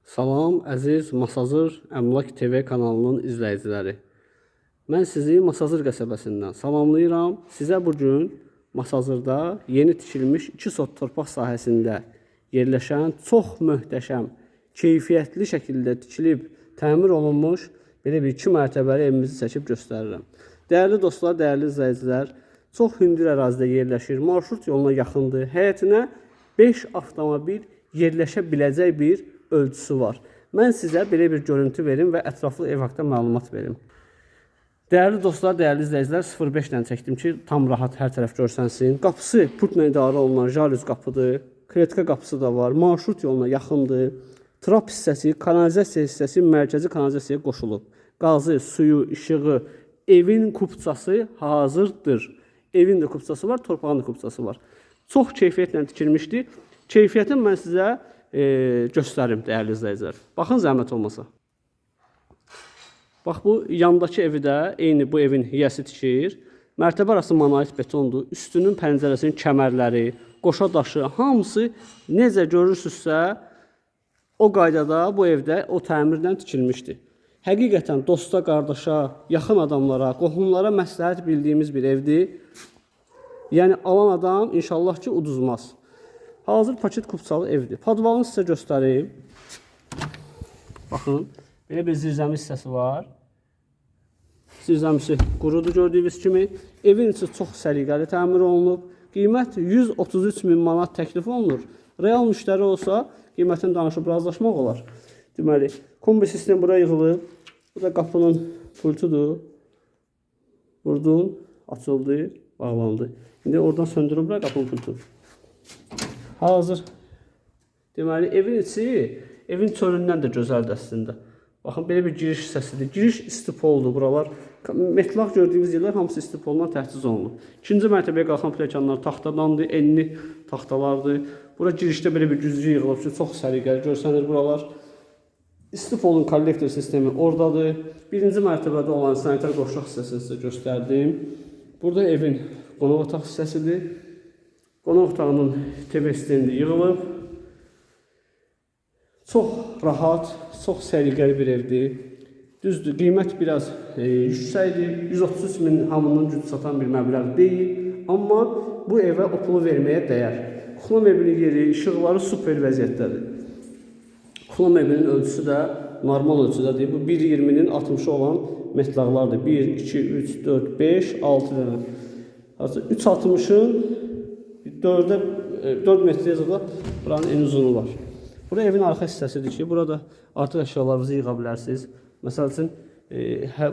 Salam əziz Masazır Əmlak TV kanalının izləyiciləri. Mən sizi Masazır qəsəbəsindən salamlayıram. Sizə bugün Masazırda yeni tikilmiş 2 sot torpaq sahəsində yerləşən çox möhtəşəm, keyfiyyətli şəkildə tikilib, təmir olunmuş belə bir 2 mərtəbəli evimizi çəkib göstərirəm. Dəyərli dostlar, dəyərli izləyicilər, çox hündür ərazidə yerləşir, marşrut yoluna yaxındır. Həyətinə 5 avtomobil yerləşə biləcək bir ölçüsü var. Mən sizə belə bir görüntü verim və ətraflı ev haqqında məlumat verim. Dəyərli dostlar, dəyərli izləyicilər, 05 ilə çəkdim ki, tam rahat hər tərəf görsənsin. Qapısı pultla idarə olunan jalüz qapıdır. Kletka qapısı da var. Marşrut yoluna yaxındır. Trap hissəsi, kanalizasiya hissəsi mərkəzi kanalizasiyaya qoşulub. Qazı, suyu, işığı, evin kupçası hazırdır. Evin də kupçası var, torpağın da kupçası var. Çox keyfiyyətlə tikilmişdir. Keyfiyyətini mən sizə göstərim, dəyərli izləyicilər. Baxın, zəhmət olmasa. Bax, bu yandakı evi də eyni bu evin hiyəsi tikir. Mərtəbə arası monolit betondur. Üstünün pəncərəsinin kəmərləri, qoşa daşı, hamısı necə görürsünüzsə, o qaydada bu evdə o təmirdən tikilmişdir. Həqiqətən dosta, qardaşa, yaxın adamlara, qohumlara məsləhət bildiyimiz bir evdir. Yəni, alan adam inşallah ki, uduzmaz. Hazır paket kupçalı evdir. Padvalını sizə göstəreyim. Baxın, belə bir zirzəmi hissəsi var. Zirzəmisi qurudur gördüyünüz kimi. Evin içi çox səliqəli təmir olunub. Qiymət 133.000 manat təklif olunur. Real müştəri olsa, qiymətini danışıb razılaşmaq olar. Deməli, kombi sistemi bura yığılıb. Bu da qapının pultudur. Vurdum, açıldı, bağlandı. İndi oradan söndürüm bura qapının pultu. Hazır. Deməli, evin içi, evin çölündən də gözəldir əslində. Baxın, belə bir giriş hissəsidir. Giriş istipoldur buralar. Metlaq gördüyümüz yerlər hamısı istipoldan təchiz olunub. İkinci mərtəbəyə qalxan pləkanlar taxtadandır, enli taxtalardır. Bura girişdə belə bir güzgü yığılıb ki, çox səliqəli görsənir buralar. İstipolun kollektor sistemi oradadır. Birinci mərtəbədə olan sanitar qoşaq hissəsini sizə göstərdim. Burada evin qonaq otaq hissəsidir. Qonaq otağının TV stendi yığılıb. Çox rahat, çox səliqəli bir evdir. Düzdür, qiymət biraz yüksəkdir. 133.000 hamının güc satan bir məbləğ deyil. Amma bu evə o pulu verməyə dəyər. Kuxla meblinin yeri, işıqları super vəziyyətdədir. Kuxla meblinin ölçüsü də normal ölçüdədir. Bu 1.20-nin 60'ı olan metlaqlardır. 1, 2, 3, 4, 5, 6 dənə. 3.60'ın 4 metrə yazıqla buranın en uzunu var. Bura evin arxa hissəsidir ki, burada artıq əşyalarınızı yığa bilərsiniz. Məsəl üçün,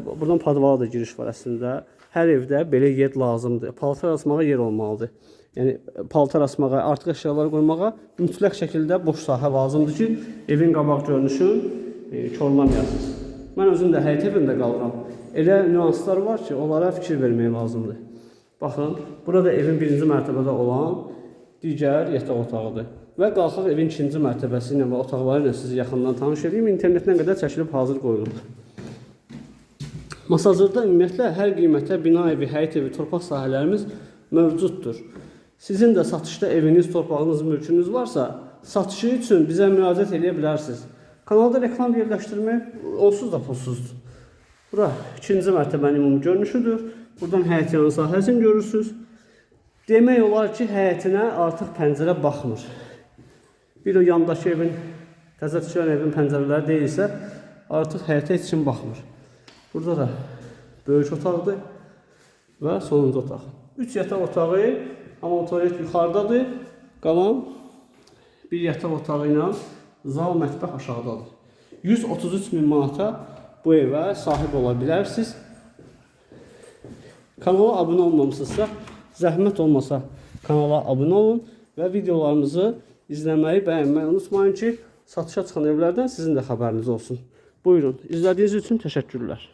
buradan padvala da giriş var əslində. Hər evdə belə yer lazımdır. Paltar asmağa yer olmalıdır. Yəni, paltar asmağa, artıq əşyaları qoymağa mütləq şəkildə boş sahə lazımdır ki, evin qabaq görünüşün korlamayasınız. Mən özüm də həyət evində qalıram. Elə nüanslar var ki, onlara fikir vermək lazımdır. Baxın, burada evin birinci mərtəbədə olan digər yataq otağıdır. Və qalxaq evin ikinci mərtəbəsi ilə və otaqları ilə sizi yaxından tanış edeyim. İnternetten qədər çəkilib hazır qoyulub. Masazırda ümumiyyətlə hər qiymətə bina evi, həyət evi, torpaq sahələrimiz mövcuddur. Sizin də satışda eviniz, torpağınız, mülkünüz varsa, satışı üçün bizə müraciət edə bilərsiniz. Kanalda reklam yerləşdirmək onsuz da pulsuzdur. Bura ikinci mərtəbənin ümumi görünüşüdür. Buradan həyət yanı sahəsini görürsünüz. Demək olar ki, həyətinə artıq pəncərə baxmır. Bir o yandakı evin, təzə tikilən evin pəncərələri deyilsə, artıq həyətə heç kim baxmır. Burada da böyük otaqdır və sonuncu otaq. 3 yataq otağı, amma tualet yuxarıdadır. Qalan bir yataq otağı ilə zal, mətbəx aşağıdadır. 133.000 manata bu evə sahib ola bilərsiniz. Kanala abunə olmamışsınızsa, zəhmət olmasa kanala abunə olun və videolarımızı izləməyi, bəyənməyi unutmayın ki, satışa çıxan evlərdən sizin də xəbəriniz olsun. Buyurun, izlədiyiniz üçün təşəkkürlər.